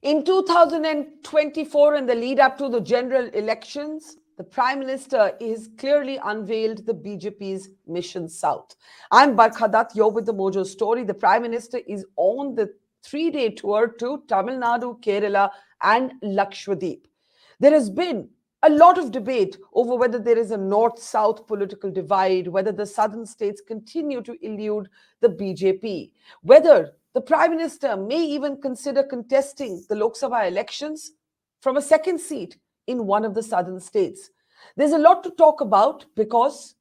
In 2024, in the lead up to the general elections, the Prime Minister is clearly unveiled the BJP's Mission South. I'm Barkha Dutt, you're with the Mojo Story. The Prime Minister is on the 3-day tour to Tamil Nadu, Kerala, and Lakshadweep. There has been a lot of debate over whether there is a north-south political divide, whether the southern states continue to elude the BJP, whether the Prime Minister may even consider contesting the Lok Sabha elections from a second seat in one of the southern states. There's a lot to talk about because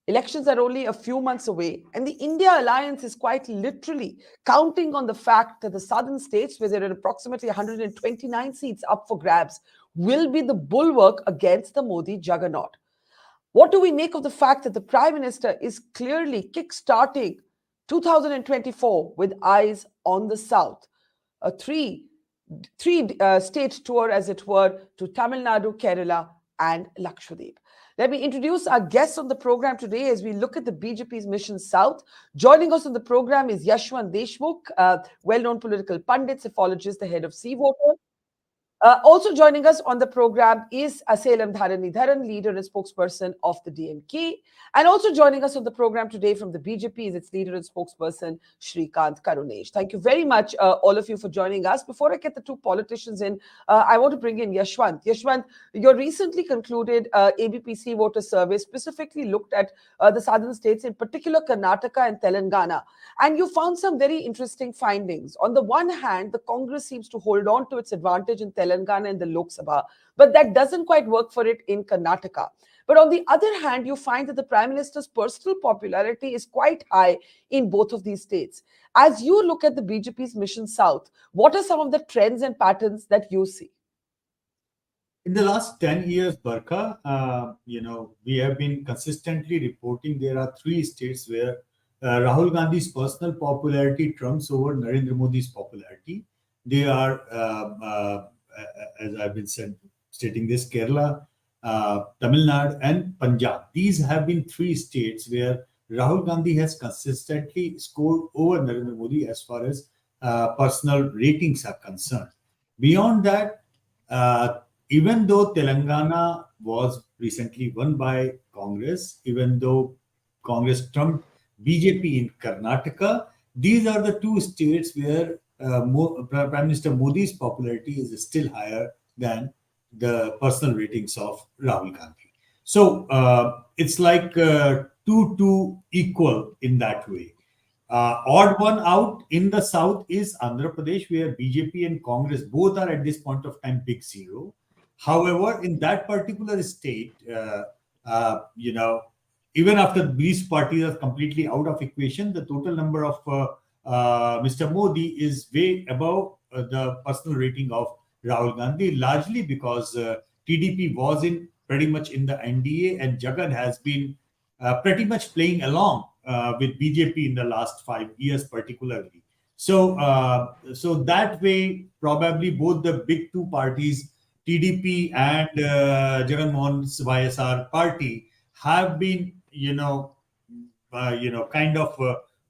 elections are only a few months away, and the India alliance is quite literally counting on the fact that the southern states, where there are approximately 129 seats up for grabs, will be the bulwark against the Modi juggernaut. What do we make of the fact that the Prime Minister is clearly kick-starting 2024 with eyes on the south? A three-state tour, as it were, to Tamil Nadu, Kerala, and Lakshadweep. Let me introduce our guests on the program today as we look at the BJP's Mission South. Joining us on the program is Yashwant Deshmukh, well-known political pundit, psephologist, the head of CVOTER. Also joining us on the program is Salem Dharanidharan, leader and spokesperson of the DMK. And also joining us on the program today from the BJP is its leader and spokesperson, Srikanth, Karunesh. Thank you very much, all of you, for joining us. Before I get the two politicians in, I want to bring in Yashwant. Yashwant, your recently concluded ABP-CVOTER survey specifically looked at the southern states, in particular Karnataka and Telangana. And you found some very interesting findings. On the one hand, the Congress seems to hold on to its advantage in Telangana and the Lok Sabha, but that doesn't quite work for it in Karnataka. But on the other hand, you find that the Prime Minister's personal popularity is quite high in both of these states. As you look at the BJP's Mission South, what are some of the trends and patterns that you see? In the last 10 years, Barkha, we have been consistently reporting there are three states where Rahul Gandhi's personal popularity trumps over Narendra Modi's popularity. They are, as I've been stating this, Kerala, Tamil Nadu, and Punjab. These have been three states where Rahul Gandhi has consistently scored over Narendra Modi as far as personal ratings are concerned. Beyond that, even though Telangana was recently won by Congress, even though Congress trumped BJP in Karnataka, these are the two states where Prime Minister Modi's popularity is still higher than the personal ratings of Rahul Gandhi. So it's like 2-2 equal in that way. Odd one out in the south is Andhra Pradesh, where BJP and Congress both are at this point of time big zero. However, in that particular state, even after these parties are completely out of equation, the total number of Mr. Modi is way above the personal rating of Rahul Gandhi, largely because TDP was pretty much in the NDA, and Jagan has been pretty much playing along with BJP in the last 5 years, particularly. So that way, probably both the big two parties, TDP and Jagan Mohan's YSR party, have been kind of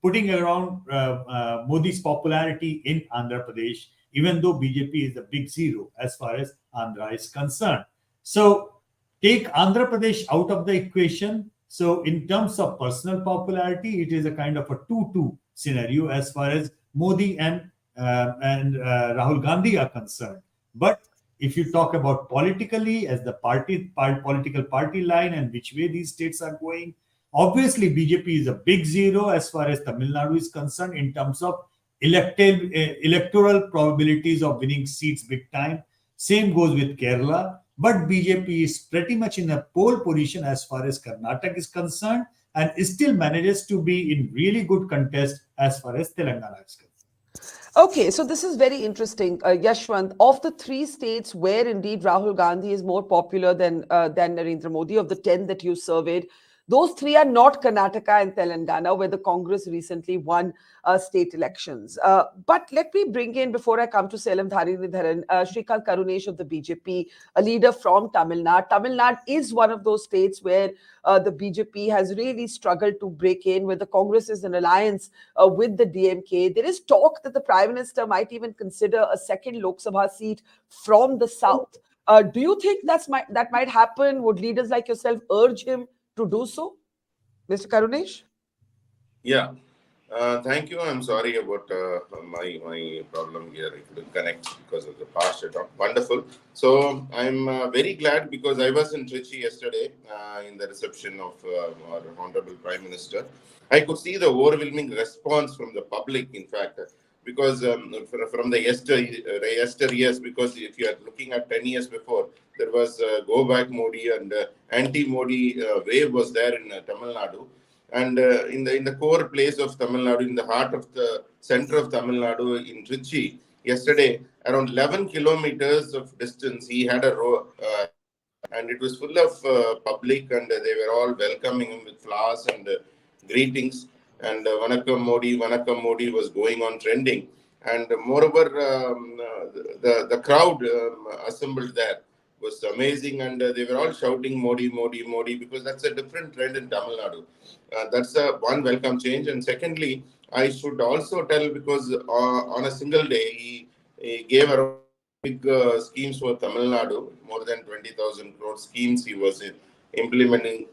putting around Modi's popularity in Andhra Pradesh, even though BJP is a big zero as far as Andhra is concerned. So take Andhra Pradesh out of the equation. So in terms of personal popularity, it is a kind of a 2-2 scenario as far as Modi and Rahul Gandhi are concerned. But if you talk about politically, as the political party line and which way these states are going, obviously BJP is a big zero as far as Tamil Nadu is concerned in terms of electoral probabilities of winning seats big time. Same goes with Kerala. But BJP is pretty much in a pole position as far as Karnataka is concerned, and still manages to be in really good contest as far as Telangana is concerned. Okay, so this is very interesting, Yashwant. Of the three states where indeed Rahul Gandhi is more popular than Narendra Modi, of the 10 that you surveyed, Those three are not Karnataka and Telangana, where the Congress recently won state elections. But let me bring in, before I come to Salem, Dharanidharan, Srikanth Karunesh of the BJP, a leader from Tamil Nadu. Tamil Nadu is one of those states where the BJP has really struggled to break in, where the Congress is in alliance with the DMK. There is talk that the Prime Minister might even consider a second Lok Sabha seat from the south. Do you think that might happen? Would leaders like yourself urge him to do so, Mr. Karunesh? Yeah. Thank you. I'm sorry about my problem here. I couldn't connect because of the past talk. Wonderful. So I'm very glad because I was in Trichy yesterday in the reception of our Honorable Prime Minister. I could see the overwhelming response from the public, in fact, because from the yesteryears, because if you are looking at 10 years before, there was Go Back Modi and anti-Modi wave was there in Tamil Nadu. And in the core place of Tamil Nadu, in the heart of the center of Tamil Nadu, in Trichy, yesterday, around 11 kilometers of distance, he had a and it was full of public, and they were all welcoming him with flowers and greetings. And Vanakkam Modi was going on trending. And moreover, the crowd assembled there was amazing, and they were all shouting Modi, Modi, Modi, because that's a different trend in Tamil Nadu. That's one welcome change. And secondly, I should also tell, because on a single day, he gave around big schemes for Tamil Nadu, more than 20,000 crore schemes he was implementing.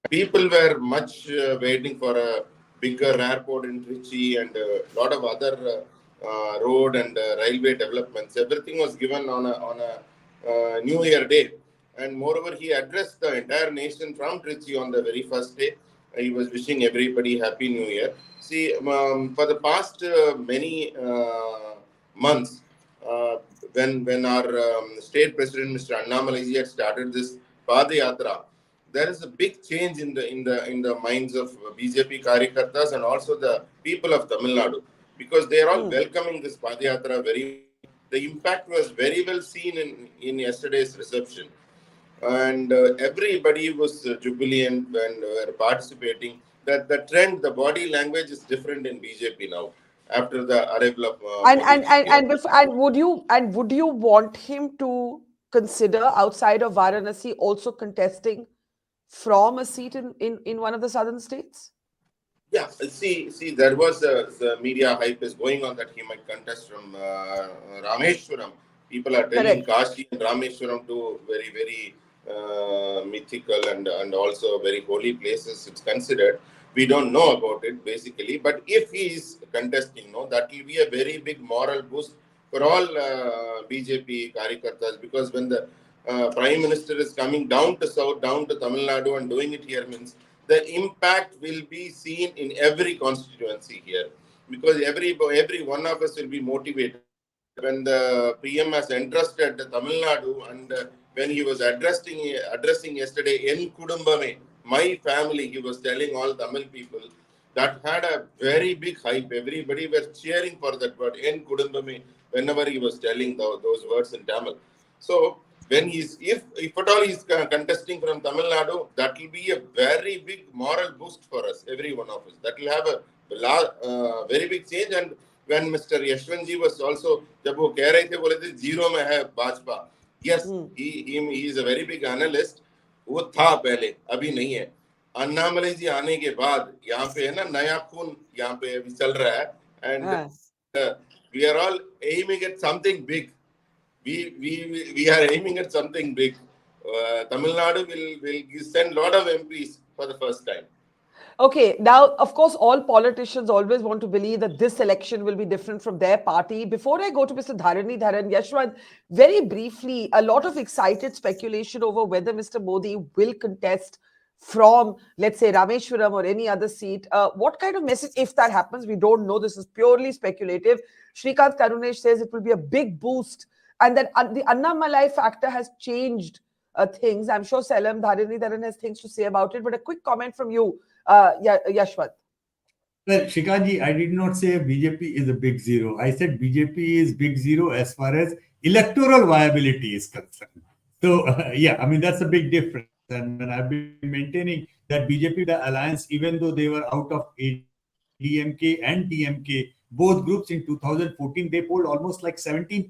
People were much waiting for a bigger airport in Trichy and a lot of other road and railway developments. Everything was given on a New Year day. And moreover, he addressed the entire nation from Trichy on the very first day. He was wishing everybody Happy New Year. See, for the past many months, when our state president, Mr. Annamalai, had started this Padayatra, there is a big change in the minds of BJP Karyakartas and also the people of Tamil Nadu, because they are all welcoming this Padayatra very. The impact was very well seen in yesterday's reception. And everybody was jubilant and were participating. That the trend, the body language is different in BJP now after the arrival of Modi here. Would you want him to consider, outside of Varanasi, also contesting from a seat in one of the southern states? Yeah, see, there was the media hype is going on that he might contest from Rameshwaram. People are telling Kashi and Rameshwaram to very, very mythical and also very holy places. It's considered. We don't know about it basically, but if he is contesting, that will be a very big moral boost for all BJP Karyakartas, because when the Prime Minister is coming down to South, down to Tamil Nadu and doing it here, means the impact will be seen in every constituency here, because every one of us will be motivated. When the PM has entrusted Tamil Nadu, and when he was addressing yesterday, En Kudumbame, my family, he was telling all Tamil people, that had a very big hype. Everybody was cheering for that word, En Kudumbame, whenever he was telling those words in Tamil. So, when if at all he's contesting from Tamil Nadu, that will be a very big moral boost for us, every one of us. That will have a very big change. And when Mr. Yashwant ji was also, जब वो कह रहे थे, बोले थे zero में है Bhajpa. Yes, he is a very big analyst. वो था पहले, अभी नहीं है. अन्नामलई जी आने के बाद यहाँ पे है ना नया खून यहाँ पे अभी चल रहा है, and we are all aiming at something big. We are aiming at something big. Tamil Nadu will send a lot of MPs for the first time. Okay, now, of course, all politicians always want to believe that this election will be different from their party. Before I go to Mr. Dharanidharan, Yashwant, very briefly, a lot of excited speculation over whether Mr. Modi will contest from, let's say, Rameshwaram or any other seat. What kind of message, if that happens, we don't know. This is purely speculative. Srikanth Karunesh says it will be a big boost, and then the Annamalai factor has changed things. I'm sure Salem Dharanidharan has things to say about it, but a quick comment from you, Yashwant. Well, Shrikantji, I did not say BJP is a big zero. I said BJP is big zero as far as electoral viability is concerned. So, yeah, I mean, that's a big difference. and I've been maintaining that BJP the alliance, even though they were out of ADMK and DMK, both groups in 2014, they polled almost like 17%.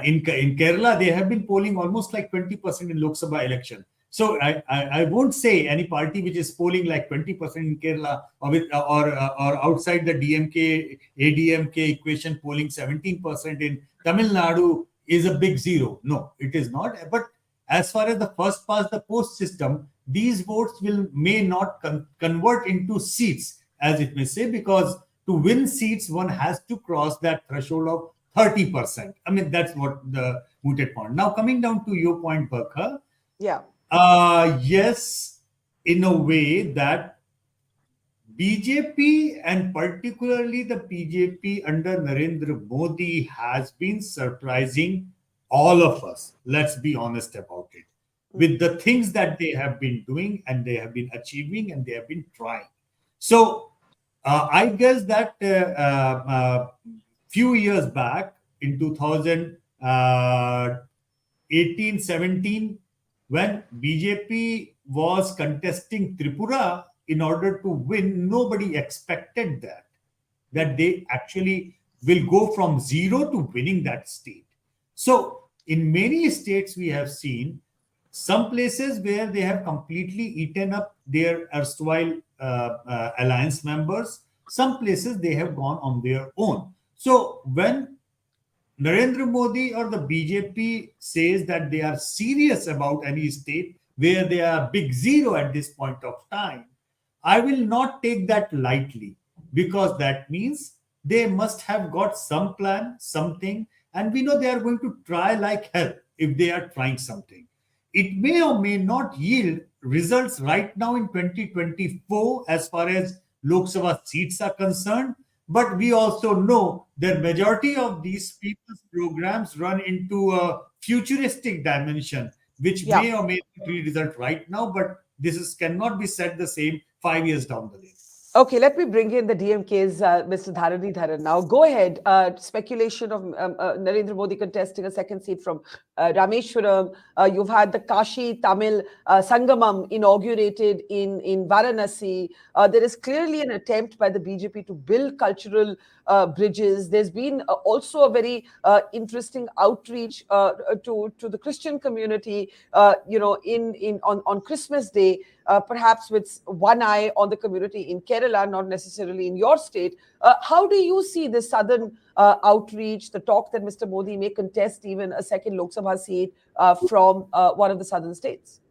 In Kerala, they have been polling almost like 20% in Lok Sabha election. So I won't say any party which is polling like 20% in Kerala or outside the DMK, ADMK equation polling 17% in Tamil Nadu is a big zero. No, it is not. But as far as the first past the post system, these votes may not convert into seats, as it may say, because to win seats, one has to cross that threshold of 30%. I mean, that's what the mooted point. Now, coming down to your point, Barkha. Yeah. Yes, in a way that BJP and particularly the BJP under Narendra Modi has been surprising all of us. Let's be honest about it. With the things that they have been doing and they have been achieving and they have been trying. So I guess that few years back in 2018, 17, when BJP was contesting Tripura in order to win, nobody expected that they actually will go from zero to winning that state. So in many states, we have seen some places where they have completely eaten up their erstwhile alliance members. Some places they have gone on their own. So when Narendra Modi or the BJP says that they are serious about any state where they are big zero at this point of time, I will not take that lightly, because that means they must have got some plan, something, and we know they are going to try like hell if they are trying something. It may or may not yield results right now in 2024 as far as Lok Sabha seats are concerned, but we also know that majority of these people's programs run into a futuristic dimension, which may or may not result right now, but cannot be said the same 5 years down the lane. Okay, let me bring in the DMK's Mr. Dharanidharan now. Go ahead. Speculation of Narendra Modi contesting a second seat from Rameshwaram. You've had the Kashi Tamil Sangamam inaugurated in Varanasi. There is clearly an attempt by the BJP to build cultural bridges. There's been also a very interesting outreach to the Christian community, on Christmas Day. Perhaps with one eye on the community in Kerala, not necessarily in your state. How do you see this southern outreach, the talk that Mr. Modi may contest even a second Lok Sabha seat from one of the southern states?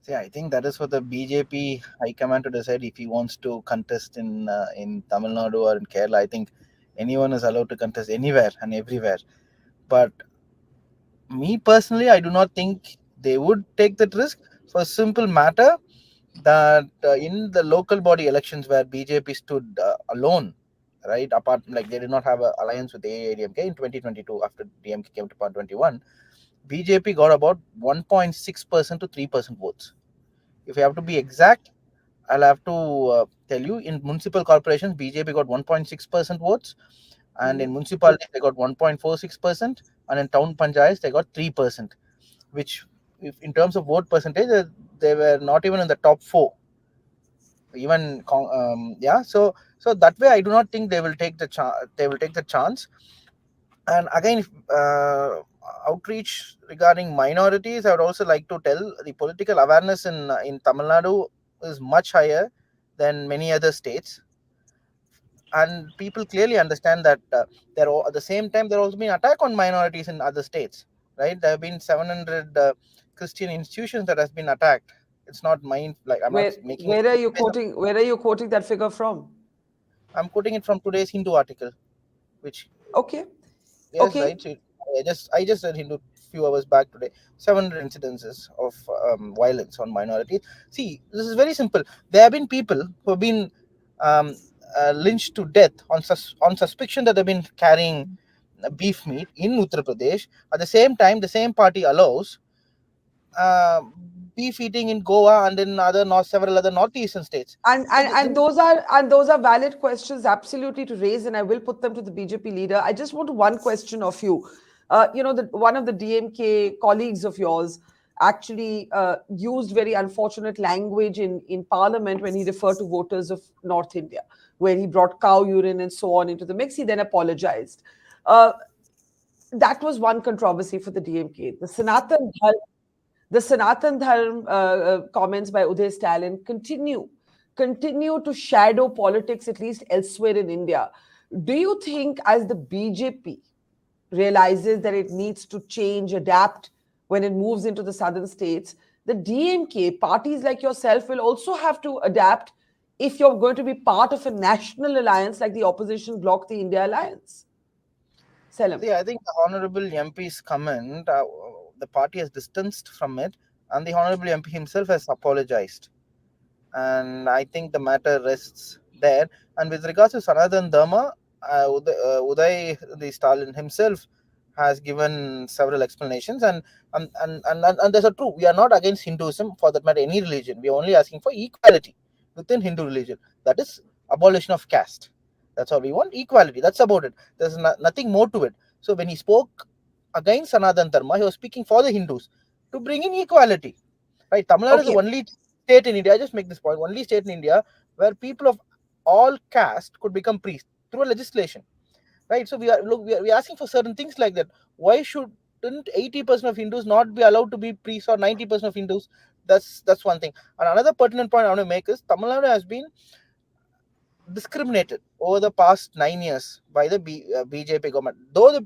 See, I think that is for the BJP High Command to decide if he wants to contest in Tamil Nadu or in Kerala. I think anyone is allowed to contest anywhere and everywhere. But me personally, I do not think they would take that risk, for a simple matter that in the local body elections where BJP stood alone, right, apart, like they did not have an alliance with AIDMK in 2022 after DMK came to power 21, BJP got about 1.6% to 3% votes. If you have to be exact, I'll have to tell you, in municipal corporations, BJP got 1.6% votes, and in municipalities they got 1.46%, and in town panchayats they got 3%, which, if in terms of vote percentage, they were not even in the top 4. Even so that way I do not think they will take the chance. And again, outreach regarding minorities, I would also like to tell the political awareness in Tamil Nadu is much higher than many other states, and people clearly understand that at the same time there also been attack on minorities in other states, right? There have been 700 Christian institutions that has been attacked. It's not mine. Like Where are you quoting that figure from? I'm quoting it from today's Hindu article, which right. So I just read Hindu few hours back today. 700 incidences of violence on minorities. See, this is very simple. There have been people who have been lynched to death on suspicion that they've been carrying beef meat in Uttar Pradesh. At the same time, the same party allows beef eating in Goa and in several other northeastern states. And those are valid questions, absolutely, to raise, and I will put them to the BJP leader. I just want one question of you. One of the DMK colleagues of yours actually used very unfortunate language in Parliament when he referred to voters of North India, where he brought cow urine and so on into the mix. He then apologized. That was one controversy for the DMK. The Sanatan Dharm comments by Uday Stalin continue to shadow politics, at least elsewhere in India. Do you think, as the BJP realizes that it needs to change, adapt when it moves into the southern states, the DMK, parties like yourself, will also have to adapt if you're going to be part of a national alliance like the opposition bloc, the India Alliance? Salem. See, I think the Honorable MP's comment, the party has distanced from it, and the Honorable MP himself has apologized. And I think the matter rests there. And with regards to Sanatan Dharma, Uday the Stalin himself has given several explanations, and there's a true. We are not against Hinduism, for that matter, any religion. We are only asking for equality within Hindu religion. That is abolition of caste. That's all we want. Equality. That's about it. There's nothing more to it. So when he spoke against Sanatan Dharma, he was speaking for the Hindus to bring in equality. Right? Tamil Nadu is the only state in India. I just make this point. Only state in India where people of all caste could become priests through a legislation. Right? So we are asking for certain things like that. Why shouldn't 80% of Hindus not be allowed to be priests, or 90% of Hindus? That's one thing. And another pertinent point I want to make is Tamil Nadu has been discriminated over the past 9 years by the BJP government. Though the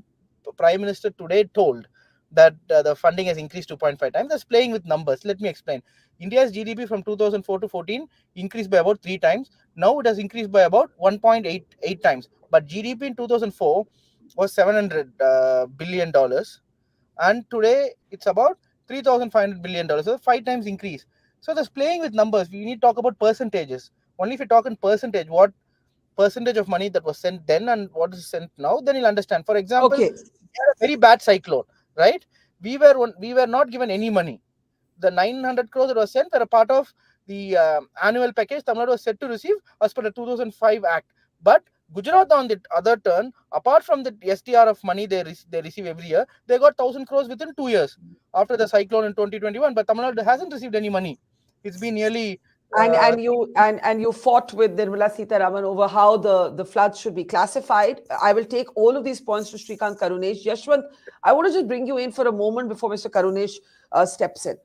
Prime Minister today told that the funding has increased 2.5 times, that's playing with numbers. Let me explain. India's GDP from 2004 to 14 increased by about 3 times. Now it has increased by about 1.88 times. But GDP in 2004 was $700 billion. And today it's about $3,500 billion. So 5 times increase. So that's playing with numbers. We need to talk about percentages. Only if you talk in percentage, what percentage of money that was sent then and what is sent now, then you'll understand. For example, we had a very bad cyclone, right? We were not given any money. The 900 crores that was sent were a part of the annual package Tamil Nadu was set to receive as per the 2005 Act. But Gujarat, on the other turn, apart from the SDR of money they receive every year, they got 1,000 crores within 2 years after the cyclone in 2021. But Tamil Nadu hasn't received any money. It's been nearly and you fought with Nirmala Sitharaman over how the floods should be classified. I will take all of these points to Srikanth, Karunesh. Yashwant, I want to just bring you in for a moment before Mr. Karunesh steps in.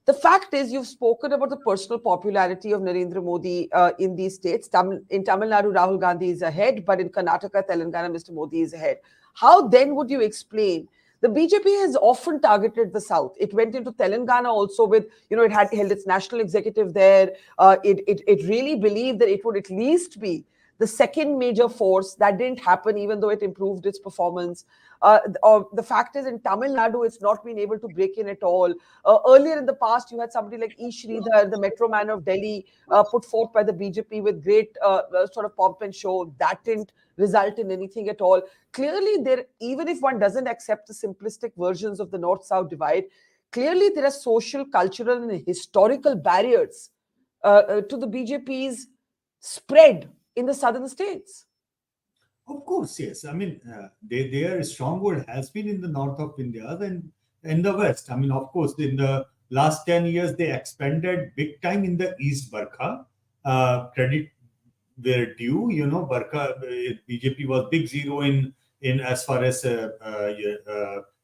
The fact is, you've spoken about the personal popularity of Narendra Modi in these states. In Tamil Nadu, Rahul Gandhi is ahead, but in Karnataka, Telangana, Mr. Modi is ahead. How then would you explain? The BJP has often targeted the South. It went into Telangana also with, it had held its national executive there. It really believed that it would at least be the second major force. That didn't happen, even though it improved its performance. The fact is, in Tamil Nadu, it's not been able to break in at all. Earlier in the past, you had somebody like E. Sridhar, the Metro Man of Delhi, put forth by the BJP with great sort of pomp and show. That didn't result in anything at all. Clearly, even if one doesn't accept the simplistic versions of the North-South divide, clearly there are social, cultural, and historical barriers to the BJP's spread in the southern states. Of course, yes. I mean, their stronghold has been in the north of India than in the west. I mean, of course, in the last 10 years, they expanded big time in the East Barkha. Credit where due, Barkha, BJP was big zero in as far as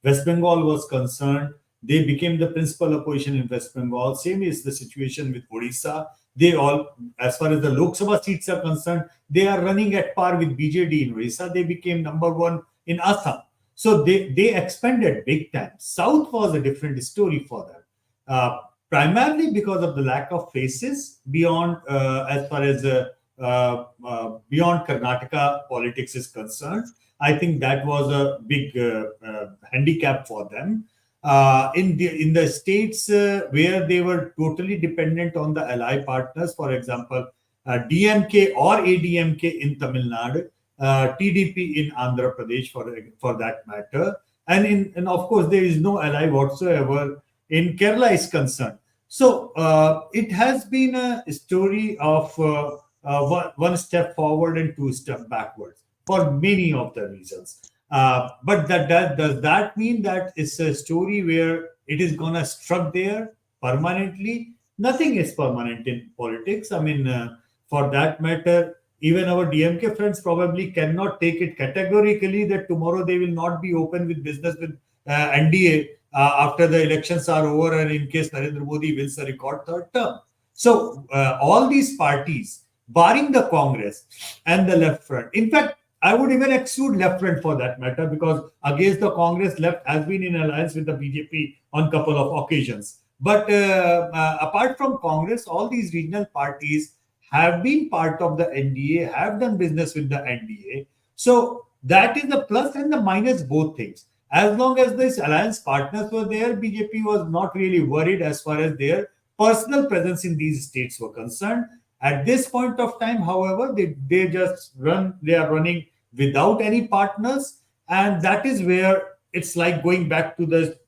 West Bengal was concerned. They became the principal opposition in West Bengal. Same is the situation with Odisha. They all, as far as the Lok Sabha seats are concerned, they are running at par with BJD in Odisha. They became number one in Assam. So they expanded big time. South was a different story for them, primarily because of the lack of faces beyond, as far as beyond Karnataka politics is concerned. I think that was a big handicap for them. In the states where they were totally dependent on the ally partners, for example, DMK or ADMK in Tamil Nadu, TDP in Andhra Pradesh for that matter, and of course there is no ally whatsoever in Kerala is concerned. So it has been a story of one step forward and 2 steps backwards for many of the reasons. But does that mean that it's a story where it is going to struck there permanently. Nothing is permanent in politics. I mean, for that matter, even our DMK friends probably cannot take it categorically that tomorrow they will not be open with business with NDA after the elections are over and in case Narendra Modi wins a record third term. So all these parties, barring the Congress and the left front, in fact, I would even exclude left front for that matter, because against the Congress, left has been in alliance with the BJP on a couple of occasions. But apart from Congress, all these regional parties have been part of the NDA, have done business with the NDA. So that is the plus and the minus, both things. As long as these alliance partners were there, BJP was not really worried as far as their personal presence in these states were concerned. At this point of time, however, they are running without any partners, and that is where it's like going back to the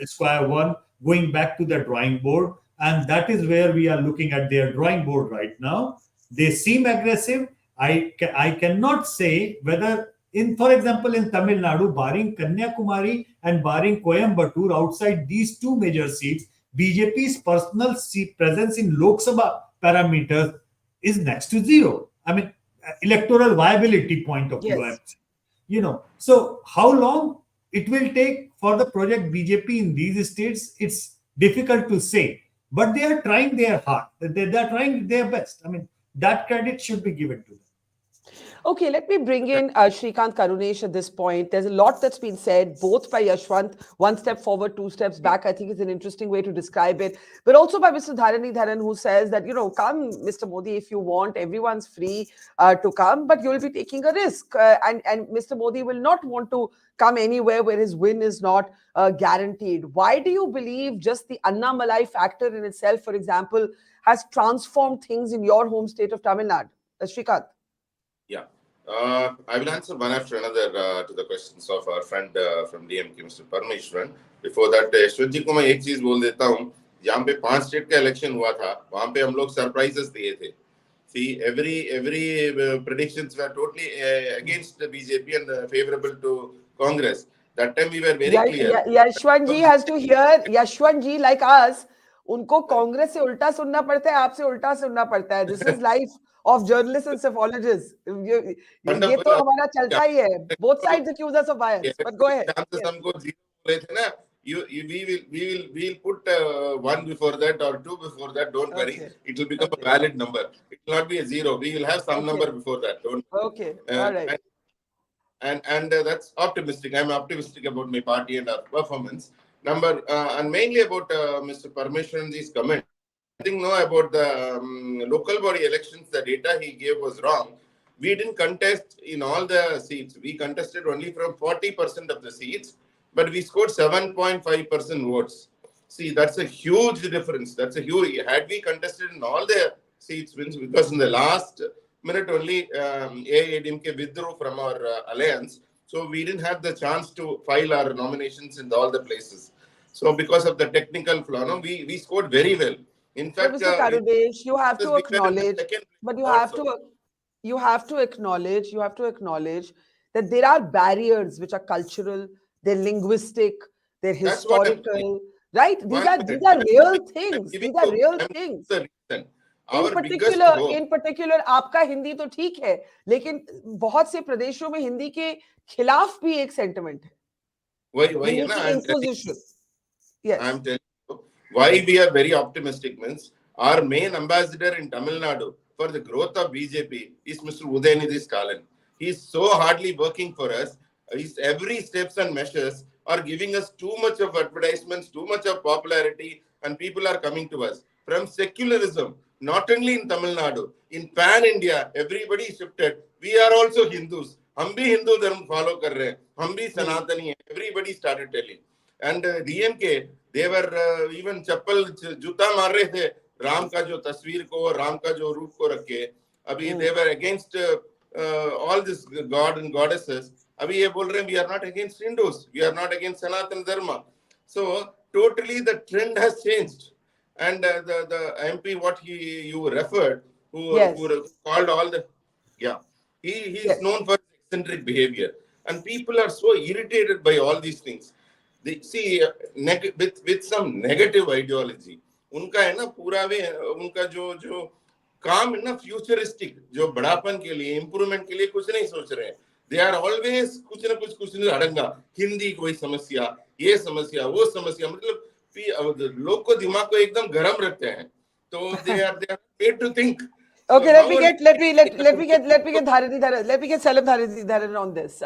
square one, going back to the drawing board, and that is where we are looking at their drawing board right now. They seem aggressive. I cannot say whether, for example, in Tamil Nadu, barring Kanyakumari and barring Coimbatore, outside these two major seats, BJP's personal seat presence in Lok Sabha parameters is next to zero. I mean, electoral viability point of view. Yes. So how long it will take for the project BJP in these states, it's difficult to say. But they are trying their hard. They are trying their best. I mean, that credit should be given to them. Okay, let me bring in Srikanth, Karunesh at this point. There's a lot that's been said, both by Yashwant, one step forward, two steps back. I think is an interesting way to describe it. But also by Mr. Dharanidharan, who says that, come, Mr. Modi, if you want, everyone's free to come, but you'll be taking a risk. And Mr. Modi will not want to come anywhere where his win is not guaranteed. Why do you believe just the Anna Malai factor in itself, for example, has transformed things in your home state of Tamil Nadu? Srikanth. Yeah, I will answer one after another to the questions of our friend from DMK, Mr. Parmeshwaran. Before that, Yashwant जी को मैं एक चीज बोल देता हूँ, जहाँ पे 5 state का इलेक्शन हुआ था, वहाँ पे हम लोग सरप्राइजेस दिए थे. See, every predictions were totally against the BJP and favorable to Congress. That time we were very clear. Yashwant ji has to hear, Yashwant ji like us, उनको कांग्रेस से उल्टा सुनना पड़ता है, आपसे उल्टा सुनना पड़ता है. This is life of journalists and psephologists. ये तो हमारा चलता ही है. Both sides accuse us of bias. But go ahead. We will put 1 before that or 2 before that. Don't worry. It will become a valid number. It will not be a 0. We will have some number before that. Don't worry. Okay. All right. And that's optimistic. I'm optimistic about my party and our performance. And mainly about Mr. Parmeshwaranji's comment. Nothing about the local body elections. The data he gave was wrong. We didn't contest in all the seats. We contested only from 40% of the seats, but we scored 7.5% votes. See, that's a huge difference. Had we contested in all the seats wins, because in the last minute only AIADMK withdrew from our alliance. So we didn't have the chance to file our nominations in all the places. So because of the technical flaw, we scored very well. In fact, Mr. Karunesh, you have to acknowledge, but you have to acknowledge that there are barriers which are cultural, they're linguistic, they're historical, right? These are real things. These are real things. In particular, आपका हिंदी तो ठीक है, लेकिन बहुत से प्रदेशों में हिंदी के खिलाफ भी एक सेंटिमेंट है. वही है ना. I'm telling you why we are very optimistic. Means our main ambassador in Tamil Nadu for the growth of BJP is Mr. Udayanidhi Stalin. He is so hardly working for us. His every steps and measures are giving us too much of advertisements, too much of popularity, and people are coming to us. From secularism, not only in Tamil Nadu, in pan India, everybody shifted. We are also Hindus. हम भी हिंदू धर्म follow कर रहे हैं, हम भी सनातनी हैं. Everybody started telling. And DMK, they were even चप्पल जूता मार रहे थे राम का जो तस्वीर को, राम का जो रूप को रख के. अभी they were against all this god and goddesses. अभी ये बोल रहे हैं we are not against Hindus, we are not against Sanatan Dharma. So totally the trend has changed. And the MP what you referred, who called all the he is known for eccentric behavior, and people are so irritated by all these things. They see with some negative ideology. उनका है ना पूरा वे उनका जो काम है ना futuristic जो बड़ापन के लिए इम्प्रूवमेंट के लिए कुछ नहीं सोच रहे हैं. They are always कुछ ना अड़ंगा. हिंदी कोई समस्या, ये समस्या, वो समस्या, मतलब लोग को दिमाग को एकदम गरम रखते हैं. तो they are made to think. Okay, So let me get Salem Dharanidharan on this.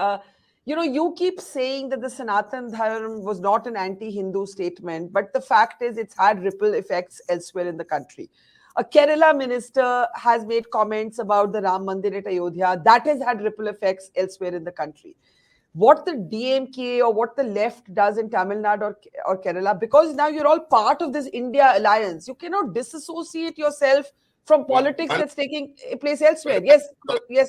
You keep saying that the Sanatan Dharma was not an anti-Hindu statement, but the fact is it's had ripple effects elsewhere in the country. A Kerala minister has made comments about the Ram Mandir at Ayodhya. That has had ripple effects elsewhere in the country. What the DMK or what the left does in Tamil Nadu or Kerala, because now you're all part of this India alliance, you cannot disassociate yourself from politics that's taking place elsewhere. Yes.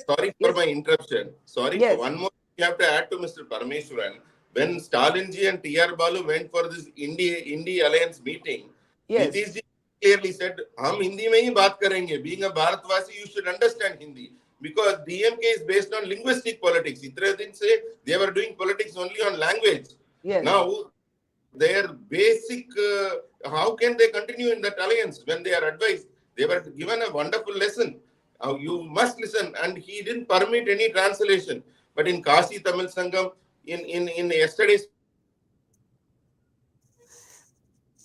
Sorry for my interruption. One more you have to add to Mr. Parameswaran. When Stalinji and T.R. Balu went for this India alliance meeting, Nitish ji clearly said, "Hum Hindi mein hi baat karenge. Being a Bharatvasi, you should understand Hindi." Because DMK is based on linguistic politics. Itra didn't say they were doing politics only on language. Yes. Now, their basic, how can they continue in that alliance when they are advised? They were given a wonderful lesson. You must listen. And he didn't permit any translation. But in Kashi Tamil Sangam, in yesterday's...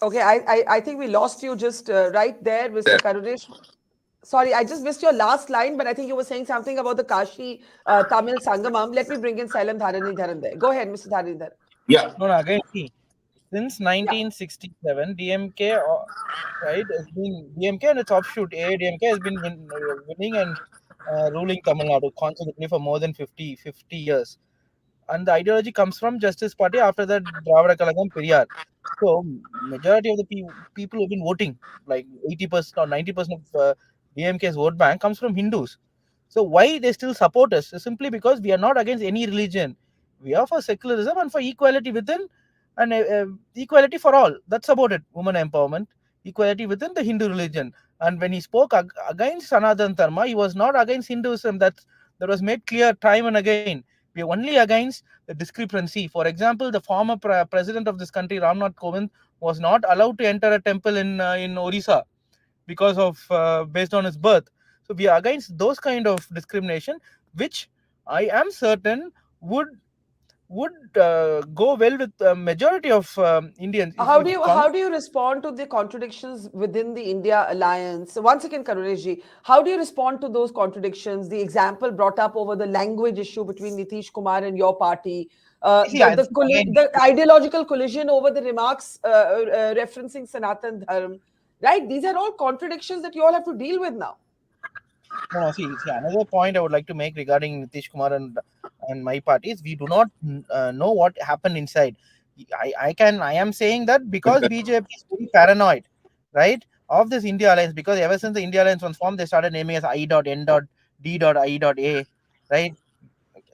Okay, I think we lost you just right there, Mr. Karunesh. Sorry, I just missed your last line, but I think you were saying something about the Kashi Tamil Sangamam. Let me bring in Salem Dharanidharan there. Go ahead, Mr. Dharanidharan. Yeah. No, again, see, since 1967, DMK, right, has been DMK and its offshoot AIDMK has been winning and ruling Tamil Nadu constantly for more than 50 years. And the ideology comes from Justice Party, after that Dravida Kalagam Periyar. So majority of the people who have been voting, like 80% or 90% of DMK's vote bank comes from Hindus. So why they still support us? Simply because we are not against any religion. We are for secularism and for equality within, and equality for all. That's about it. Women empowerment, equality within the Hindu religion. And when he spoke against Sanatana Dharma, he was not against Hinduism. That was made clear time and again. We are only against the discrepancy. For example, the former president of this country, Ramnath Kovind, was not allowed to enter a temple in Orissa because of based on his birth. So we are against those kind of discrimination, which I am certain would go well with the majority of Indians. How do you respond to the contradictions within the India alliance? Once again, Karunesh ji, how do you respond to those contradictions? The example brought up over the language issue between Nitish Kumar and your party, the ideological collision over the remarks referencing Sanatan Dharma, right? These are all contradictions that you all have to deal with now. No, see, another point I would like to make regarding Nitish Kumar and my party is we do not know what happened inside. I am saying that because BJP is very paranoid, right, of this India alliance, because ever since the India alliance was formed, they started naming as I.N.D.I.E.A, right?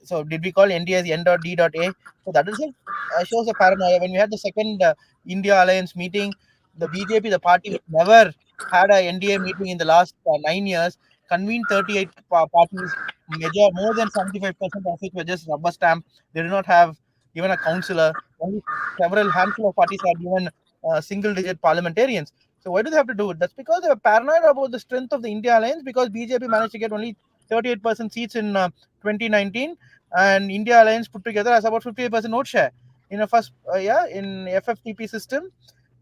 So did we call ND as N.D.A? So that is shows a paranoia. When we had the second India alliance meeting, the BJP, the party which never had a NDA meeting in the last 9 years, convened 38 parties, more than 75% of which were just rubber stamp. They did not have even a councillor. Only several handful of parties had even single-digit parliamentarians. So why do they have to do it? That's because they were paranoid about the strength of the India alliance, because BJP managed to get only 38% seats in 2019, and India alliance put together has about 58% vote share in a first in FFTP system.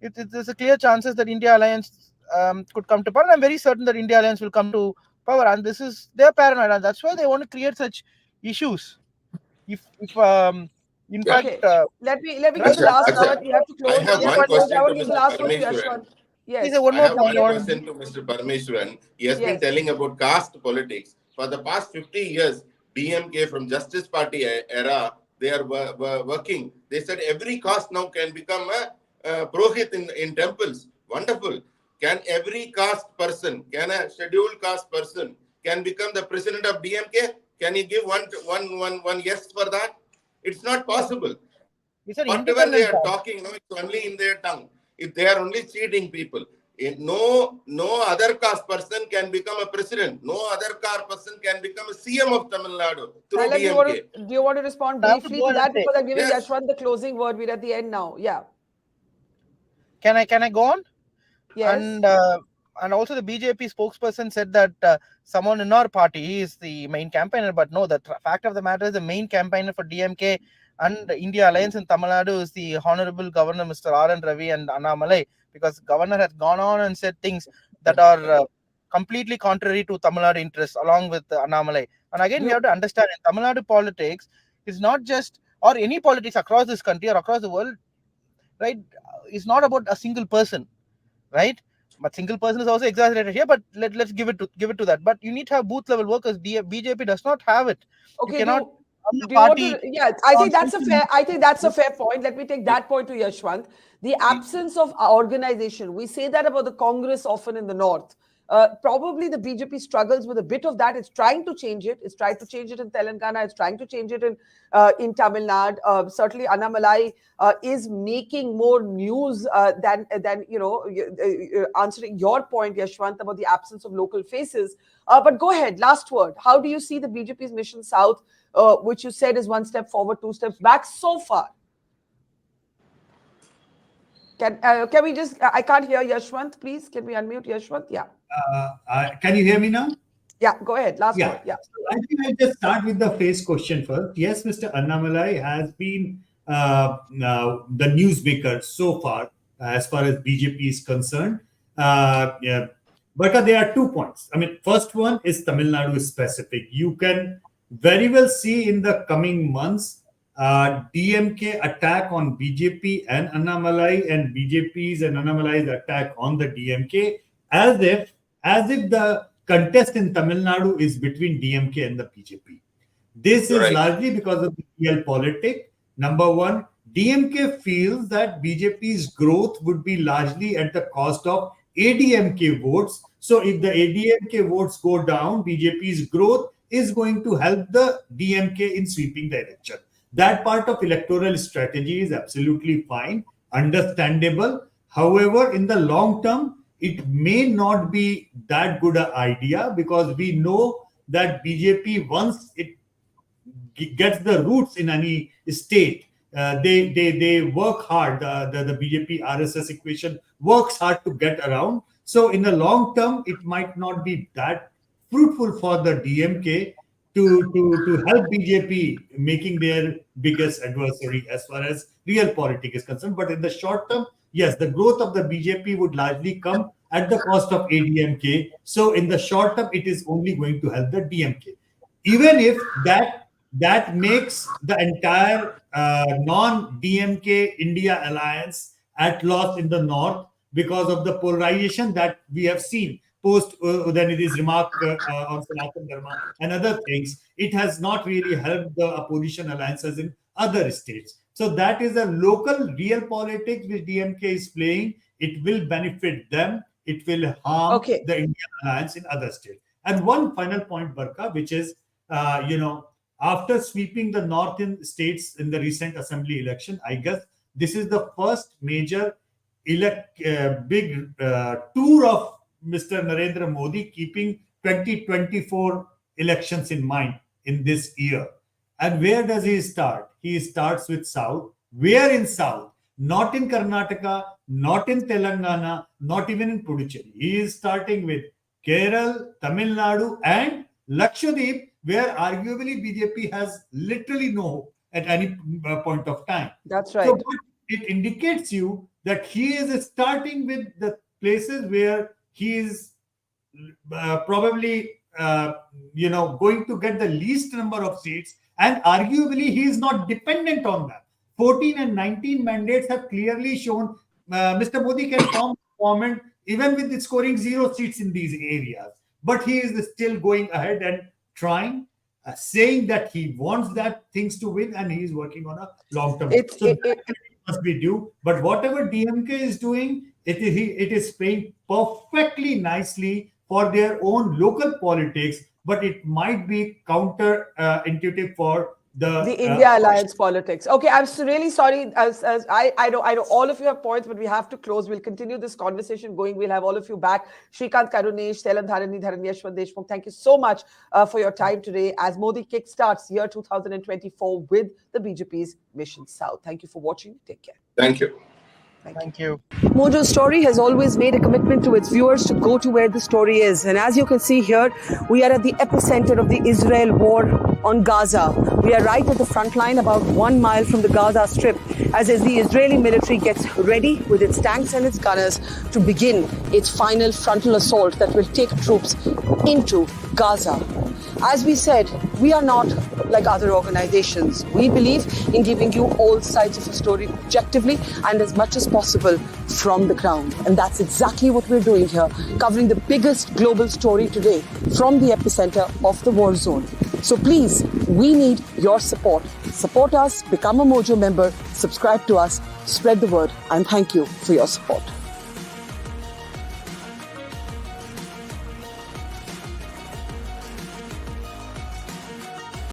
There's a clear chances that India alliance could come to power. And I'm very certain that India alliance will come to power, and they're paranoid, and that's why they want to create such issues. If in fact, let me get the last hour. You have to close. I have one question to Mr. Parameswaran. Yes. I have one question to Mr. Parameswaran. He has been telling about caste politics. For the past 50 years, DMK from Justice Party era, they are working. They said every caste now can become a Purohit in temples. Wonderful. Can every caste person, can a scheduled caste person, can become the president of DMK? Can you give one yes for that? It's not possible. Whatever they are talking, it's only in their tongue. If they are only cheating people. No other caste person can become a president. No other caste person can become a CM of Tamil Nadu through Salem, DMK. do you want to respond I have to briefly go to and that? say, Because I'm giving yes. Yashwant the closing word. We're at the end now. Yeah. Can I go on? Yes. And also the BJP spokesperson said that someone in our party is the main campaigner, but no, the fact of the matter is the main campaigner for DMK and India Alliance in Tamil Nadu is the Honorable Governor Mr. R.N. Ravi and Annamalai, because governor has gone on and said things that are completely contrary to Tamil Nadu interests along with Annamalai. And again, we have to understand in Tamil Nadu politics, it's not just, or any politics across this country or across the world, right? It's not about a single person, right? But single person is also exaggerated here, but let's give it to that. But you need to have booth level workers. BJP does not have it. Okay. You cannot Do you want to? Yeah, I think that's a fair point. Let me take that point to Yashwant. The absence of organization. We say that about the Congress often in the north. Probably the BJP struggles with a bit of that. It's trying to change it. It's tried to change it in Telangana. It's trying to change it in Tamil Nadu. Certainly, Annamalai is making more news than answering your point, Yashwant, about the absence of local faces. But go ahead. Last word. How do you see the BJP's mission south, which you said is one step forward, two steps back so far? Can we just? I can't hear Yashwant. Please, can we unmute Yashwant? Yeah. Can you hear me now? Yeah, go ahead. Last word. Yeah. So I think I'll just start with the face question first. Yes, Mr. Annamalai has been the newsmaker so far as BJP is concerned. Yeah. But there are 2 points. I mean, first one is Tamil Nadu specific. You can very well see in the coming months DMK attack on BJP and Annamalai, and BJP's and Annamalai's attack on the DMK, as if the contest in Tamil Nadu is between DMK and the BJP. This is largely because of the real politic. Number one, DMK feels that BJP's growth would be largely at the cost of ADMK votes. So if the ADMK votes go down, BJP's growth is going to help the DMK in sweeping the election. That part of electoral strategy is absolutely fine, understandable. However, in the long term, it may not be that good an idea, because we know that BJP, once it gets the roots in any state, they work hard. The BJP RSS equation works hard to get around. So in the long term, it might not be that fruitful for the DMK to help BJP making their biggest adversary as far as real politics is concerned. But in the short term, yes, the growth of the BJP would largely come at the cost of ADMK. So in the short term, it is only going to help the DMK. Even if that makes the entire non-DMK India alliance at loss in the north, because of the polarization that we have seen post Udayanidi's remark on Sanatana Dharma and other things. It has not really helped the opposition alliances in other states. So that is a local real politics which DMK is playing. It will benefit them. It will harm the India alliance in other states. And one final point, Barkha, which is, after sweeping the northern states in the recent assembly election, I guess this is the first major big tour of Mr. Narendra Modi, keeping 2024 elections in mind in this year. And where does he start? He starts with South. Where in South? Not in Karnataka, not in Telangana, not even in Puducherry. He is starting with Kerala, Tamil Nadu, and Lakshadweep, where arguably BJP has literally no hope at any point of time. That's right. So it indicates you that he is starting with the places where he is probably going to get the least number of seats, and arguably he is not dependent on that. 14 and 19 mandates have clearly shown Mr. Modi can form government even with scoring 0 seats in these areas. But he is still going ahead and trying, saying that he wants that things to win, and he is working on a long term. So that must be due. But whatever DMK is doing, it is playing perfectly nicely for their own local politics, but it might be counter intuitive for the India alliance politics. Okay, I'm really sorry. As I know all of you have points, but we have to close. We'll continue this conversation going. We'll have all of you back. Srikanth, Karunesh, Salem, Dharanidharan, Yashwant, Deshmukh. Thank you so much for your time today as Modi kickstarts year 2024 with the BJP's Mission South. Thank you for watching. Take care. Thank you. Thank you. Mojo Story has always made a commitment to its viewers to go to where the story is. And as you can see here, we are at the epicenter of the Israel war on Gaza. We are right at the front line, about 1 mile from the Gaza Strip, as the Israeli military gets ready with its tanks and its gunners to begin its final frontal assault that will take troops into Gaza. As we said, we are not like other organizations. We believe in giving you all sides of a story objectively and as much as possible from the ground. And that's exactly what we're doing here, covering the biggest global story today from the epicenter of the war zone. So please, we need your support. Support us, become a Mojo member, subscribe to us, spread the word, and thank you for your support.